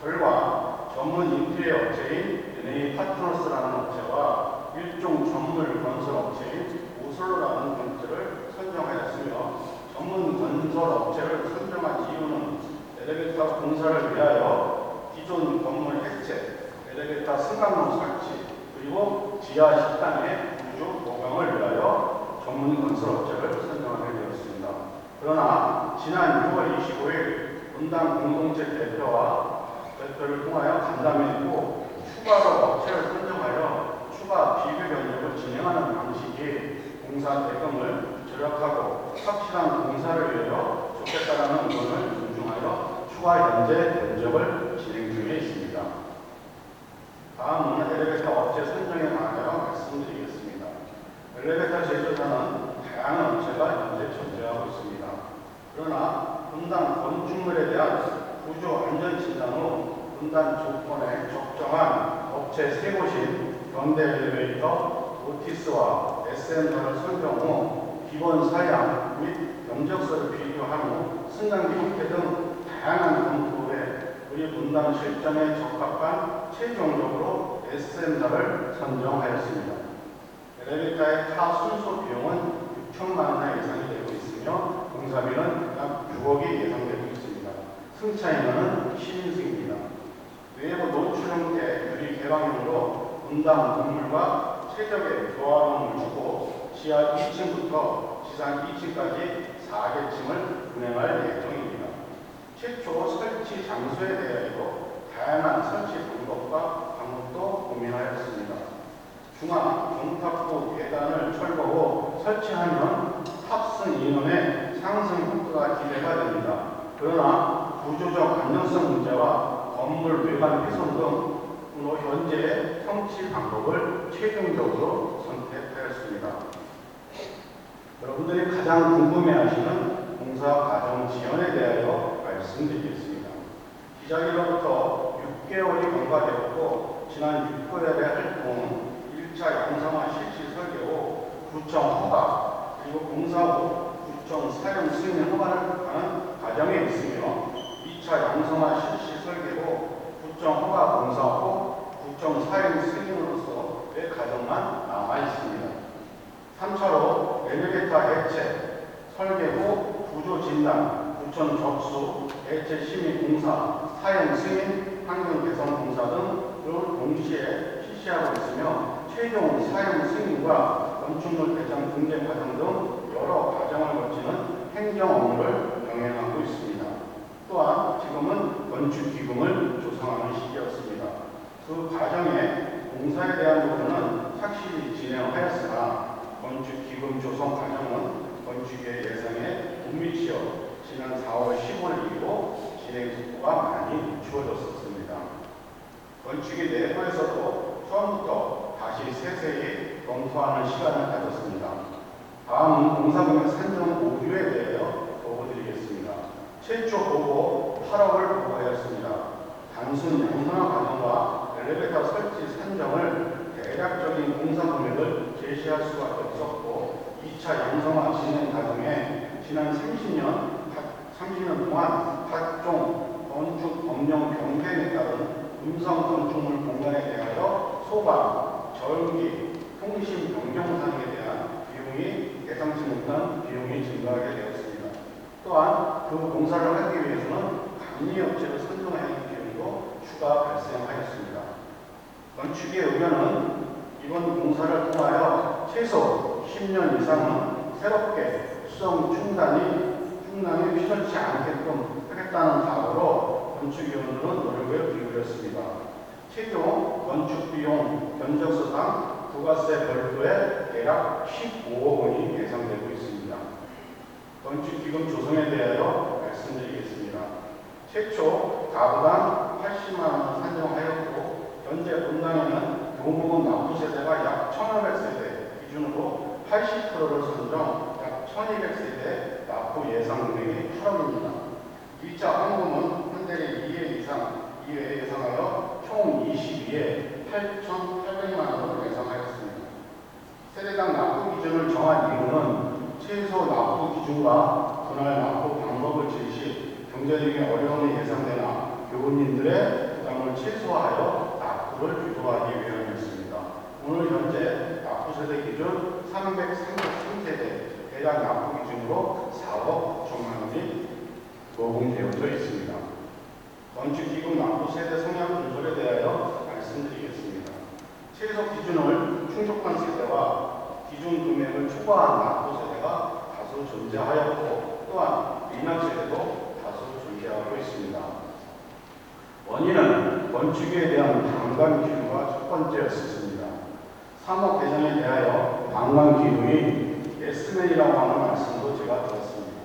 결과 전문 인테리어 업체인 NA 파트너스라는 업체와 일종 전문 건설 업체인 오슬로라는 업체를 선정하였으며 전문 건설 업체를 선정한 이유는 엘리베이터 공사를 위하여 기존 건물 해체, 엘리베이터 승강로 설치, 그리고 지하 식당의 지난 6월 25일 분당 공동체 대표를 통하여 간담회했고 추가로 업체를 선정하여 추가 비교 견적을 진행하는 방식이 공사 대금을 절약하고 확실한 공사를 위하여 좋겠다라는 의견을 존중하여 추가 현재 견적을 진행 중에 있습니다. 다음은 엘리베이터 업체 선정에 관하여 말씀드리겠습니다. 엘리베이터 제조사는 다양한 업체가 현재 존재하고 있습니다. 그러나 분당 건축물에 대한 구조 안전 진단 후 분당 조건에 적정한 업체 세 곳인 현대 엘리베이터, 오티스와 SM사를 선정 후 기본 사양 및 경적서를 비교한 후 승강기 형태 등 다양한 검토 후에 우리 분당 실정에 적합한 최종적으로 SM사를 선정하였습니다. 엘리베이터의 타 순소 비용은 6천만 원에 예상이 되고 있으며 공사비는 약 6억이 예상되고 있습니다. 승차인원은 10인승입니다. 외부 노출 형태 유리 개방형으로 분당 건물과 최적의 조화음을 주고 지하 2층부터 지상 2층까지 4개층을 운행할 예정입니다. 최초 설치 장소에 대하여도 다양한 설치 방법과 방법도 고민하였습니다. 중앙 경탁부 계단을 철거 후 설치하면 탑승 인원의 상승 효과가 기대가 됩니다. 그러나 구조적 안정성 문제와 건물 외관 훼손 등으로 현재 성취 방법을 최종적으로 선택하였습니다. 여러분들이 가장 궁금해하시는 공사 과정 지연에 대하여 말씀드리겠습니다. 기자회견부터 6개월이 경과되었고 지난 6개월의 활동 1차 양성화 실시 설계 후 구청 허가 그리고 공사 후 구청 사용 승인 허가를 하는 과정에 있으며 2차 양성화 실시 설계 후 구청 허가 공사 후 구청 사용 승인으로서의 과정만 남아 있습니다. 3차로 엘리베이터 해체, 설계 후 구조 진단, 구청 접수, 해체 심의 공사, 사용 승인, 환경 개선 공사 등을 동시에 실시하고 있으며 최종 사용 승인과 건축물 배정 등재 과정 등 여러 과정을 거치는 행정 업무를 병행하고 있습니다. 또한 지금은 건축기금을 조성하는 시기였습니다. 그 과정에 공사에 대한 부분은 확실히 진행하였으나 건축기금 조성 과정은 건축의 예상에 못 미치어 지난 4월 15일 이후로 진행 속도가 많이 늦추어졌습니다. 건축의 내부에서도 처음부터 다시 세세히 검토하는 시간을 가졌습니다. 다음은 공사금액 산정 오류에 대하여 보고드리겠습니다. 최초 보고 8억을 보고하였습니다. 단순 양산화 과정과 엘리베이터 설치 산정을 대략적인 공사 금액을 제시할 수밖에 없었고 2차 양성화 진행 과정에 지난 30년 동안 각종 건축 법령 변경에 따른 음성 건축물 공간에 대하여 소방, 전기, 통신 변경 사항에 대한 비용이 예상치 못한 비용이 증가하게 되었습니다. 또한 그 공사를 하기 위해서는 감리업체를 선정해야 하는 비용도 추가 발생하였습니다. 건축의 의견은 이번 공사를 통하여 최소 10년 이상은 새롭게 수정 충당이 필요치 않게끔 하겠다는 각오로 건축위원들은 노력을 기울였습니다. 최종 건축비용 견적서상 부가세 별도에 대략 15억 원이 예상되고 있습니다. 건축기금 조성에 대하여 말씀드리겠습니다. 최초 가구당 80만 원을 산정하였고 현재 분당에는 교부금 납부 세대가 약 1,500세대 기준으로 80%를 선정 약 1,200세대 납부 예상 금액이 8억입니다. 1차 환급은 한 대에 2회 예상하여 총 22회 8,800만 원을 예상하였습니다. 세대당 납부 기준을 정한 이유는 최소 납부 기준과 분할 납부 방법을 제시, 경제적인 어려움이 예상되나 교부님들의 부담을 최소화하여 납부를 유도하기 위함이었습니다. 오늘 현재 납부 세대 기준 333세대 대략 납부 기준으로 4억 9천만 원이 노공되어져 있습니다. 건축기금 납부 세대 성향 분석에 대하여 말씀드리겠습니다. 최소 기준을 충족한 세대와 기준 금액을 초과한 납부 세대가 다수 존재하였고 또한 민원 세대도 다수 존재하고 있습니다. 원인은 건축에 대한 방관 기류가 첫 번째였습니다. 3억 개정에 대하여 방관 기류인 예스맨이라고 하는 말씀도 제가 들었습니다.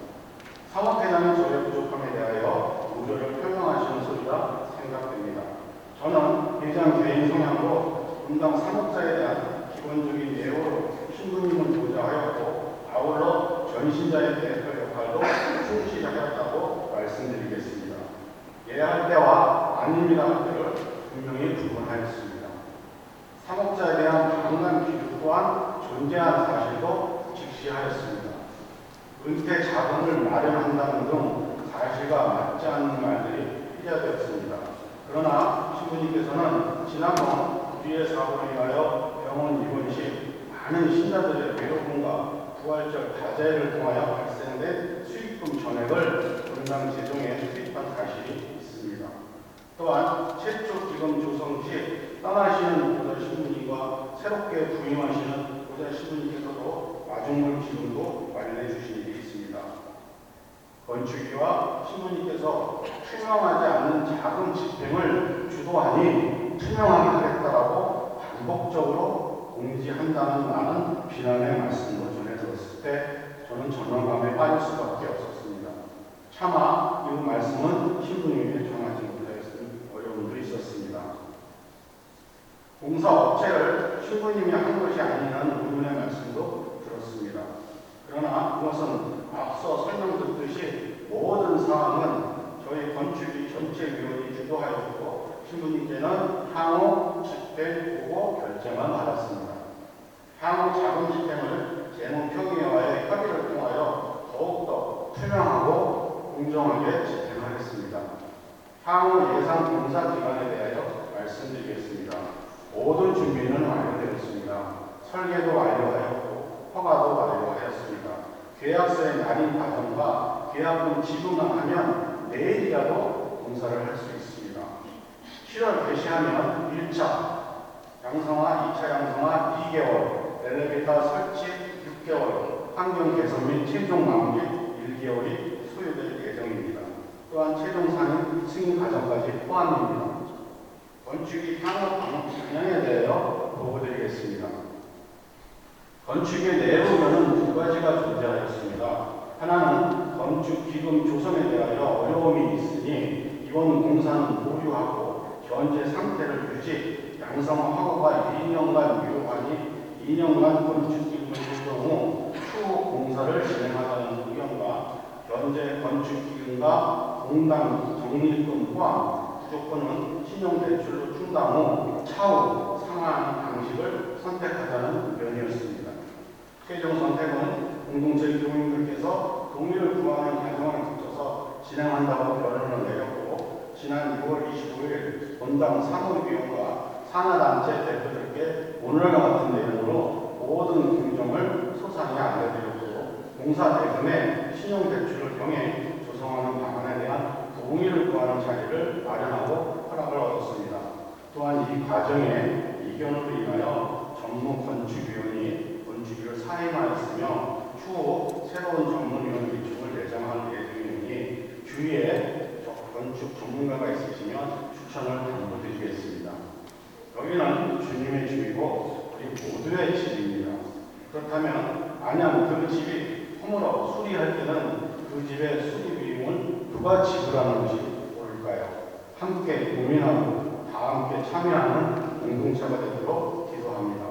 3억 개정의 조례 부족함에 대하여 우려를 표명하시는 소리가 생각됩니다. 저는 회장 개인 성향으로 분당 3억자에 대한 기본적인 예우로 신부님을 보좌하였고 아울러 전신자의 대표 역할도 충실히 하였다고 말씀드리겠습니다. 예할 때와 아닙니다 할 때를 분명히 구분하였습니다. 3억자에 대한 방관 기류 또한 존재한 사실도 직시하였습니다. 은퇴 자금을 마련한다는 등 사실과 맞지 않는 말들이 피자되었습니다. 그러나 신부님께서는 지난번 불의의 사고로 인하여 병원 입원 시 많은 신자들의 외로움과 부활절 다자회를 통하여 발생된 수익금 전액을 분당 재정에 투입한 사실이 있습니다. 또한 최초 기금 조성 시 떠나시는 보좌 신부님과 새롭게 부임하시는 보좌 신부님께서도 마중물 기금도 마련해 주신 일이 있습니다. 건축위와 신부님께서 투명하지 않는 자금 집행을 주도하니 투명하게 하겠다라고 반복적으로 공지한다는 많은 비난의 말씀도 전해 들었을 때 저는 절망감에 빠질 수밖에 없었습니다. 차마 이 말씀은 신부님에게 전하지 못하였을 어려움도 있었습니다. 공사업체를 신부님이 한 것이 아니라는 의문의 말씀도 들었습니다. 그러나 그것은 앞서 설명드렸듯이 모든 사항은 저희 건축위 전체위원이 주도하였고 신부님께는 향후 집행 보고 결정만 받았습니다. 향후 자금 집행을 재무평의회와의 협의를 통하여 더욱더 투명하고 공정하게 집행하겠습니다. 향후 예상 공사 기간에 대하여 말씀드리겠습니다. 모든 준비는 완료되었습니다. 설계도 완료하였고 허가도 완료하였습니다. 계약서의 날인 과정과 계약금 지급만 하면 내일이라도 공사를 할 수 있습니다. 7월 개시하면 1차 양성화, 2차 양성화 2개월, 엘리베이터 설치 6개월, 환경 개선 및 최종 마무리 1개월이 소요될 예정입니다. 또한 최종 승인 과정까지 포함입니다. 건축이 향후 방향에 대하여 보고드리겠습니다. 건축의 내부면은 두 가지가 존재하였습니다. 하나는 건축 기금 조성에 대하여 어려움이 있으니 이번 공사는 보류하고 현재 상태를 유지, 양성화 허가가 2년간 유효하니 2년간 건축 기금을 조정 후 추후 공사를 진행하자는 의견과 현재 건축 기금과 공당 적립금 포함 조건은 신용대출로 충당 후 차후 상환하는 방식을 선택하자는 의견이었습니다. 최종 선택은 공동체 교민들께서 동의를 구하는 과정을 거쳐서 진행한다고 결론을 내렸고 지난 6월 25일 본당 사무위원과 산하단체 대표들께 오늘과 같은 내용으로 모든 공정을 소상히 알려드렸고 공사 대금에 신용대출을 병해 조성하는 방안에 대한 동의를 구하는 자리를 마련하고 허락을 얻었습니다. 또한 이 과정에 이견으로 인하여 전무 건축위원이 건축위를 사임하였으며 추후 새로운 전문위원 비축을 예정할 예정이니 주위에 건축 전문가가 있으시면 추천을 당부드리겠습니다. 여기는 주님의 집이고 우리 모두의 집입니다. 그렇다면 만약 그 집이 허물어 수리할 때는 그 집의 수리 비용을 누가 지불하는 것이 옳을까요? 함께 고민하고 다 함께 참여하는 공동체가 되도록 기도합니다.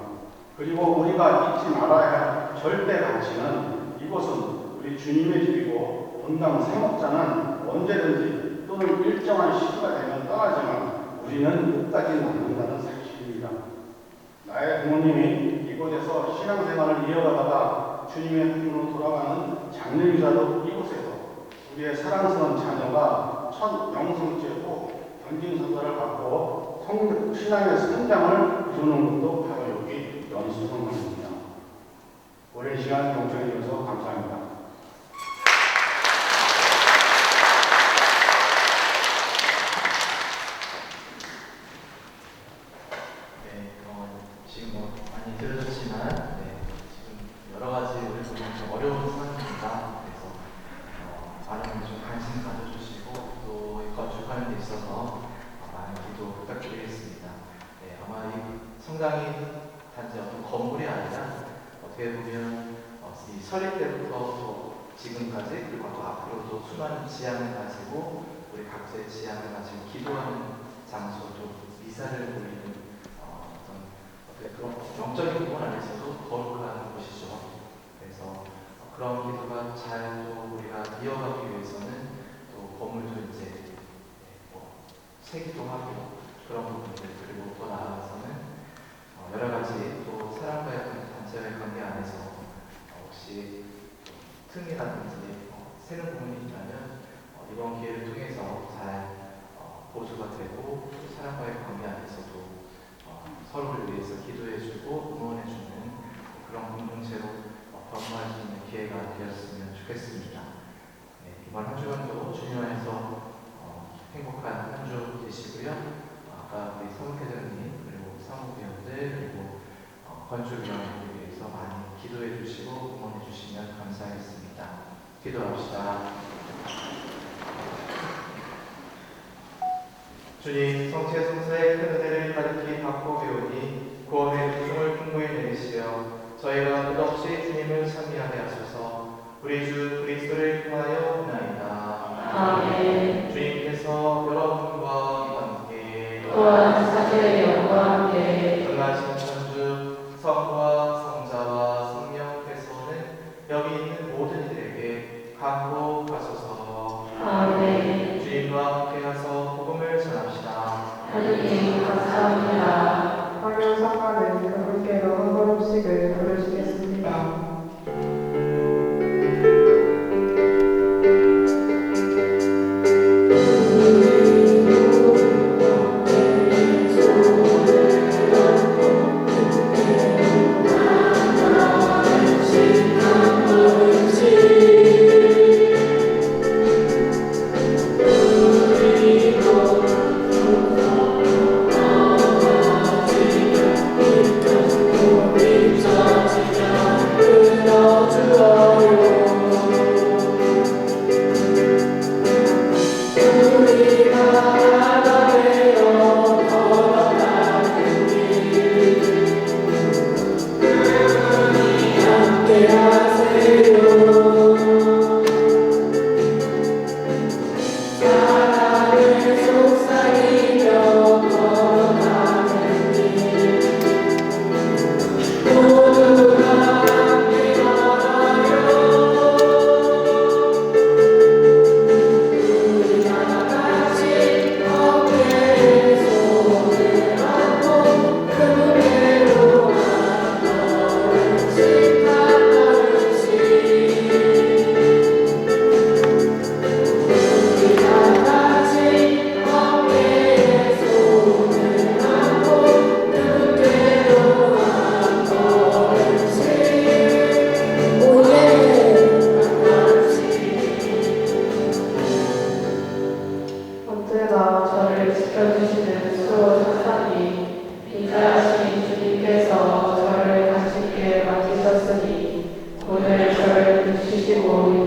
그리고 우리가 잊지 말아야 할 절대 가치는 이곳은 우리 주님의 집이고 본당 3억자는 언제든지 또는 일정한 시기가 되면 떠나지만 우리는 끝까지 남는다는 사실입니다. 나의 부모님이 이곳에서 신앙생활을 이어가다가 주님의 품으로 돌아가는 장례유자도 이곳에서 우리의 사랑스러운 자녀가 첫 영성죄 후 견진서사를 받고 신앙의 성장을 이루는 것도 바로 여기 연수성당입니다. 오랜 시간 경청해 주셔서 감사합니다. 지금 많이 들으셨지만 지금 여러 가지 우리 보면 좀 어려운 상황입니다. 그래서 어떻게 보면 이 설립 때부터 또 지금까지 그리고 또 앞으로도 수많은 지향을 가지고 우리 각자의 지향을 가지고 기도하는 장소도 미사를 올리는 어떤 그런 영적인 부분 안에서도 거룩한 곳이죠. 그래서 그런 기도가 잘 또 우리가 이어가기 위해서는 또 건물도 이제 세기도 하고 그런 부분들 그리고 또 나아가서는 여러 가지 또 사람과의 단체와의 관계 안에서 혹시 틈이라든지 새는 부분이 있다면 이번 기회를 통해서 잘 보조가 되고 또 사람과의 관계 안에서도 서로를 위해서 기도해주고 응원해주는 그런 공동체로 변화할 수 있는 기회가 되었으면 좋겠습니다. 네, 이번 한 주간도 주님 안에서 행복한 한 주 되시고요. 아까 우리 사무회장님 그리고 사무위원들 그리고 건축위원회를 위해서 많이 기도해 주시고 응원해 주시면 감사하겠습니다. 기도합시다. 주님, 성체 성사의 큰 은혜를 가득히 받고 배우니 구원의 부중을 풍부히 내리시어 저희가 끝없이 주님을 찬미하게 하소서. 우리 주 그리스도를 통하여 나이다. 아멘. 주님께서 여러분과 함께 또한 사제의 영과 함께 전하신 천주 성부와 성자와 성령께서는 여기 있는 모든 이들에게 강구하소서. 아멘. 주님과 함께하서 복음을 전합시다. 하느님 감사합니다. 황영 사관은 그분께로 한 걸음씩을 부르시겠습니다. 언제나 저를 지켜주시는 수호 천사님, 인자하신 주님께서 저를 당신께 맡기셨으니 오늘 저를 붙이시고